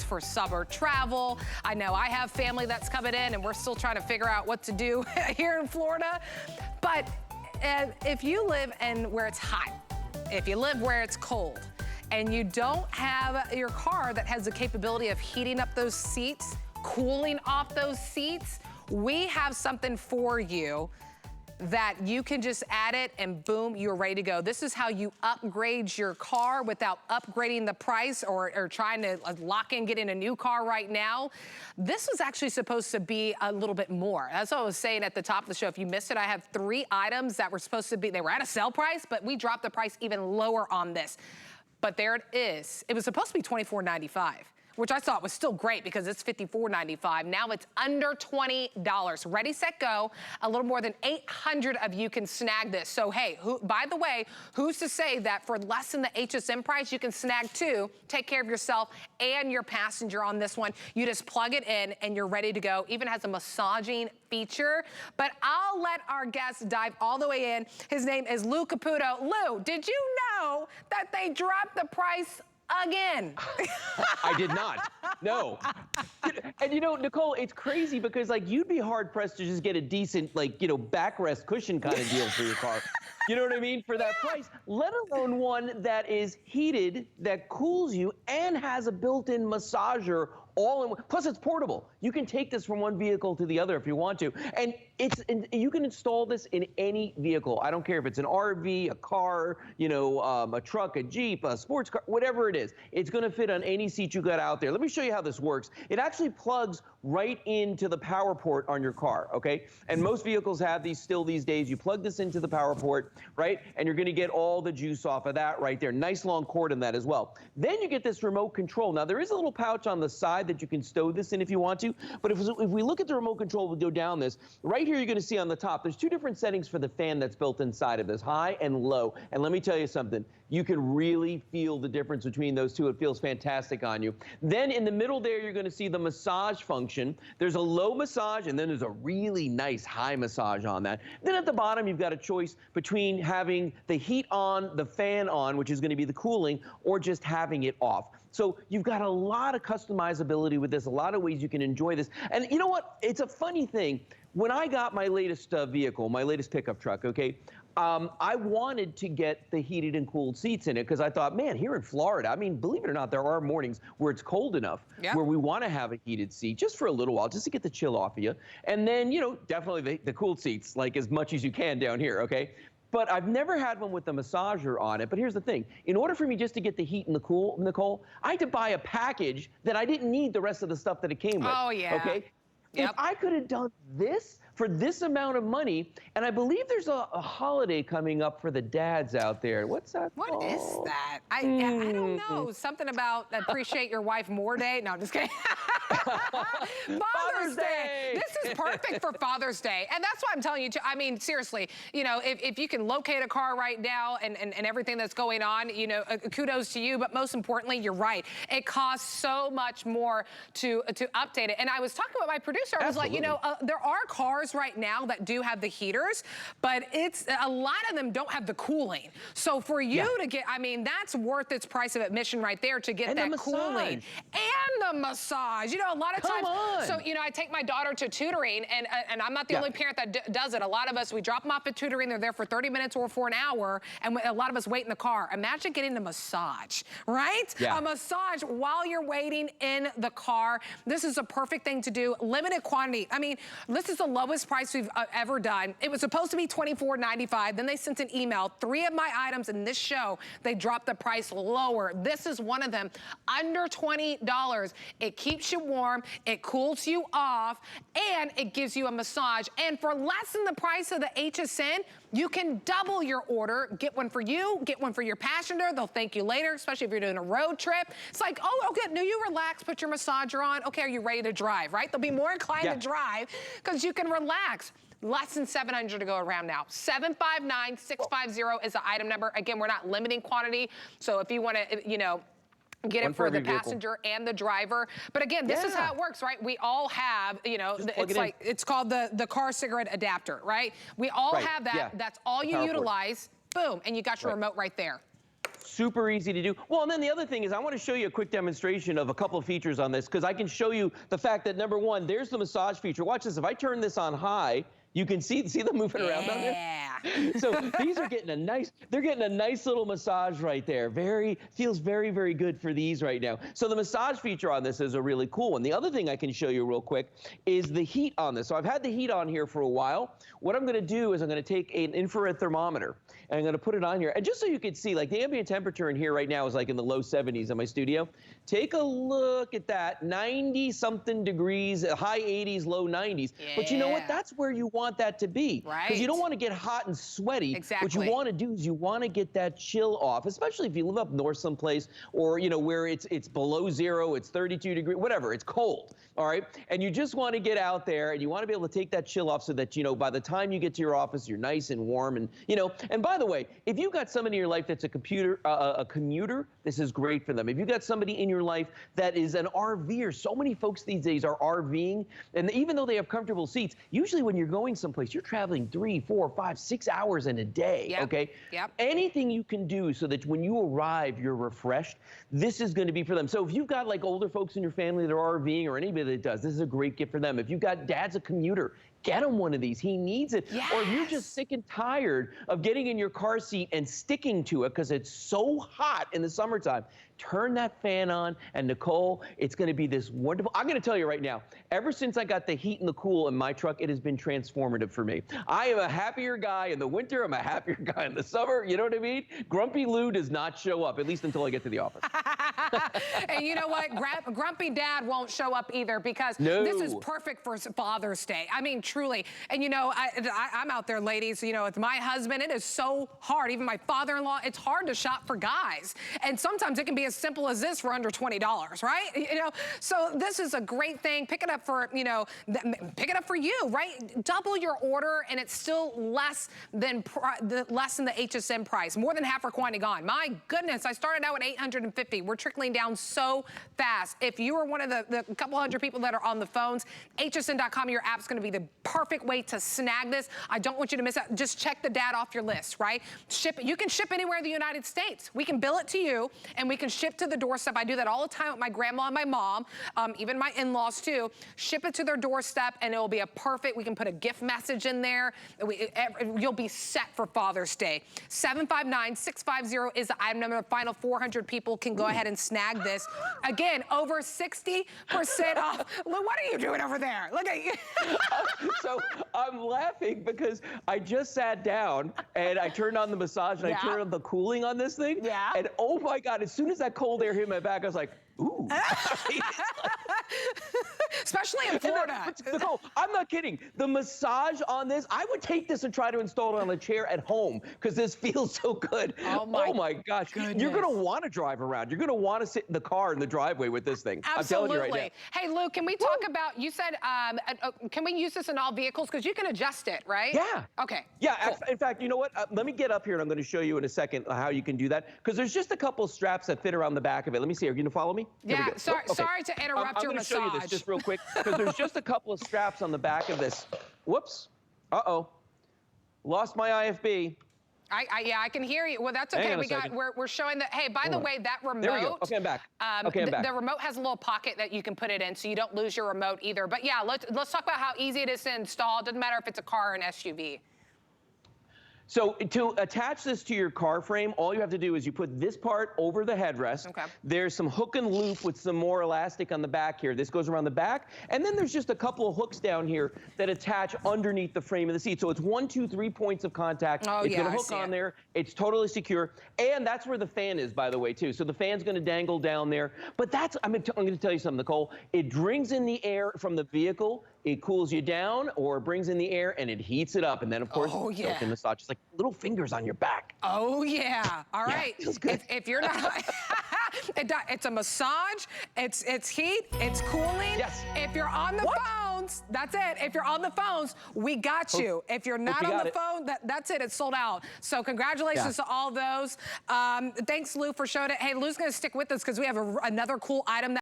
for summer travel. I know I have family that's coming in and we're still trying to figure out what to do here in Florida. But if you live where it's hot, if you live where it's cold, and you don't have your car that has the capability of heating up those seats, cooling off those seats, we have something for you that you can just add it and boom, you're ready to go. This is how you upgrade your car without upgrading the price or trying to lock in getting a new car right now. This was actually supposed to be a little bit more. That's what I was saying at the top of the show. If you missed it, I have 3 items that were supposed to be, they were at a sale price, but we dropped the price even lower on this. But there it is. It was supposed to be $24.95. which I thought was still great because it's $54.95. Now it's under $20. Ready, set, go. A little more than 800 of you can snag this. So hey, by the way, who's to say that for less than the HSN price, you can snag 2, take care of yourself and your passenger on this one. You just plug it in and you're ready to go. Even has a massaging feature. But I'll let our guest dive all the way in. His name is Lou Caputo. Lou, did you know that they dropped the price again? I did not. No. And you know, Nicole, it's crazy because like you'd be hard pressed to just get a decent, like, you know, backrest cushion kind of deal for your car. You know what I mean? For that price, let alone one that is heated, that cools you, and has a built-in massager all in one. Plus, it's portable. You can take this from one vehicle to the other if you want to. And you can install this in any vehicle. I don't care if it's an RV, a car, you know, a truck, a Jeep, a sports car, whatever it is. It's going to fit on any seat you got out there. Let me show you how this works. It actually plugs right into the power port on your car, okay? And most vehicles have these still these days. You plug this into the power port, right? And you're going to get all the juice off of that right there. Nice long cord in that as well. Then you get this remote control. Now, there is a little pouch on the side that you can stow this in if you want to. But if we look at the remote control, we'll go down this. Right here, you're going to see on the top, there's 2 different settings for the fan that's built inside of this, high and low. And let me tell you something. You can really feel the difference between those two. It feels fantastic on you. Then in the middle there, you're going to see the massage function. There's a low massage, and then there's a really nice high massage on that. Then at the bottom, you've got a choice between having the heat on, the fan on, which is going to be the cooling, or just having it off. So you've got a lot of customizability with this, a lot of ways you can enjoy this. And you know what? It's a funny thing. When I got my latest vehicle, my latest pickup truck, okay, I wanted to get the heated and cooled seats in it because I thought, man, here in Florida, I mean, believe it or not, there are mornings where it's cold enough where we want to have a heated seat just for a little while, just to get the chill off of you. And then, you know, definitely the cooled seats, like as much as you can down here, okay? But I've never had one with the massager on it. But here's the thing. In order for me just to get the heat and the cool, Nicole, I had to buy a package that I didn't need the rest of the stuff that it came with. Oh, yeah. Okay? Yep. If I could have done this for this amount of money, and I believe there's a holiday coming up for the dads out there. What's that called? What is that? I don't know. Something about appreciate your wife more day? No, I'm just kidding. Father's Day. This is perfect for Father's Day. And that's why I'm telling you, I mean, seriously, you know, if you can locate a car right now and everything that's going on, you know, kudos to you. But most importantly, you're right. It costs so much more to update it. And I was talking with my producer. I was like, you know, there are cars right now that do have the heaters, but it's a lot of them don't have the cooling. So for you to get, I mean, that's worth its price of admission right there to get that cooling and the massage. You know, a lot of times, so, you know, I take my daughter to tutoring and I'm not the only parent that does it. A lot of us, we drop them off at tutoring, they're there for 30 minutes or for an hour, and a lot of us wait in the car. Imagine getting the massage, right? A massage while you're waiting in the car. This is a perfect thing to do. Limited quantity. I mean, this is the lowest price we've ever done. It was supposed to be $24.95. Then they sent an email. 3 of my items in this show, they dropped the price lower. This is one of them. Under $20. It keeps you warm, it cools you off, and it gives you a massage. And for less than the price of the HSN, you can double your order. Get one for you, get one for your passenger. They'll thank you later, especially if you're doing a road trip. It's like, oh, okay, no, you relax, put your massager on. Okay, are you ready to drive, right? They'll be more inclined to drive because you can relax. Less than 700 to go around now. 759-650 is the item number. Again, we're not limiting quantity. So if you want to, you know, get it for the passenger and the driver. But again, this is how it works, right? We all have, you know, it's like, it's called the car cigarette adapter, right? We all have that. That's all you utilize. Boom, and you got your remote right there. super easy to do. Well, and then the other thing is I want to show you a quick demonstration of a couple of features on this, because I can show you the fact that, number one, there's the massage feature. Watch this. If I turn this on high, you can see them moving around down there. So these are getting they're getting a nice little massage right there. Feels very, very good for these right now. So the massage feature on this is a really cool one. The other thing I can show you real quick is the heat on this. So I've had the heat on here for a while. What I'm gonna do is I'm gonna take an infrared thermometer and I'm gonna put it on here. And just so you can see, like the ambient temperature in here right now is like in the low 70s in my studio. Take a look at that, 90 something degrees, high 80s, low 90s. Yeah. But you know what? That's where you want that to be. Right. Because you don't want to get hot and sweaty. Exactly. What you want to do is you want to get that chill off, especially if you live up north someplace, or you know where it's below zero, it's 32 degrees, whatever, it's cold. All right. And you just want to get out there and you want to be able to take that chill off so that, you know, by the time you get to your office, you're nice and warm. And, you know, and by the way, if you've got somebody in your life that's a commuter, this is great for them. If you've got somebody in your life that is an RVer, so many folks these days are RVing, and even though they have comfortable seats, usually when you're going someplace, you're traveling 3, 4, 5, 6 hours in a day. Yep. Okay. Yep. Anything you can do so that when you arrive, you're refreshed, this is going to be for them. So if you've got like older folks in your family that are RVing, or anybody that does, this is a great gift for them. If you've got dad's a commuter, get him one of these. He needs it. Yes. Or if you're just sick and tired of getting in your car seat and sticking to it because it's so hot in the summertime, turn that fan on, and Nicole, it's going to be this wonderful. I'm going to tell you right now, ever since I got the heat and the cool in my truck, it has been transformative for me. I am a happier guy in the winter. I'm a happier guy in the summer. You know what I mean? Grumpy Lou does not show up, at least until I get to the office. And you know what? Grumpy Dad won't show up either, because this is perfect for Father's Day. I mean, truly. And you know, I'm out there, ladies, you know, with my husband, it is so hard. Even my father-in-law, it's hard to shop for guys. And sometimes it can be as simple as this for under $20, right? You know, so this is a great thing. Pick it up for, you know, pick it up for you, right? Double your order, and it's still less than the HSN price. More than half our quantity gone. My goodness, I started out at 850. We're trickling down so fast. If you are one of the couple hundred people that are on the phones, hsn.com, your app's going to be the perfect way to snag this. I don't want you to miss out. Just check the dad off your list, right? Ship it. You can ship anywhere in the United States. We can bill it to you, and we can ship to the doorstep. I do that all the time with my grandma and my mom, even my in-laws too. Ship it to their doorstep, and it will be a perfect, we can put a gift message in there. You'll be set for Father's Day. 759-650 is the item number. The final 400 people can go ahead and snag this. Again, over 60% off. Lou, what are you doing over there? Look at you. So I'm laughing because I just sat down and I turned on the massage and I turned on the cooling on this thing. Yeah. And oh my God, as soon as that cold air hit my back, I was like, ooh. Especially in Florida. Nicole, I'm not kidding. The massage on this, I would take this and try to install it on a chair at home because this feels so good. Oh my gosh. Goodness. You're going to want to drive around. You're going to want to sit in the car in the driveway with this thing. Absolutely. I'm telling you right now. Hey, Lou, can we talk about, you said, can we use this in all vehicles? Because you can adjust it, right? Yeah. Okay. Yeah. Cool. In fact, you know what? Let me get up here and I'm going to show you in a second how you can do that. Because there's just a couple of straps that fit around the back of it. Let me see. Are you going to follow me? Yeah. Sorry to interrupt your massage. I'm going to show you this just real quick because there's just a couple of straps on the back of this. Whoops. Uh-oh. Lost my IFB. Yeah, I can hear you. Well, that's okay. We're showing that. Hey, by the way, that remote. There we go. Okay, I'm back. Okay, I'm back. The remote has a little pocket that you can put it in, so you don't lose your remote either. But yeah, let's talk about how easy it is to install. Doesn't matter if it's a car or an SUV. So to attach this to your car frame, all you have to do is you put this part over the headrest. Okay. There's some hook and loop with some more elastic on the back here. This goes around the back. And then there's just a couple of hooks down here that attach underneath the frame of the seat. So it's 1, 2, 3 points of contact. Oh, it's going to hook on there. It's totally secure. And that's where the fan is, by the way, too. So the fan's going to dangle down there. But that's, I'm going to tell you something, Nicole. It brings in the air from the vehicle. It cools you down, or it brings in the air and it heats it up. And then, of course, built-in massage. It's like little fingers on your back. Oh, yeah. All right. Feels good. If you're not... it's a massage. It's heat. It's cooling. Yes. If you're on the phones, that's it. If you're on the phones, we got you. If you're not on the phone, that's it. It's sold out. So congratulations to all those. Thanks, Lou, for showing it. Hey, Lou's going to stick with us because we have another cool item that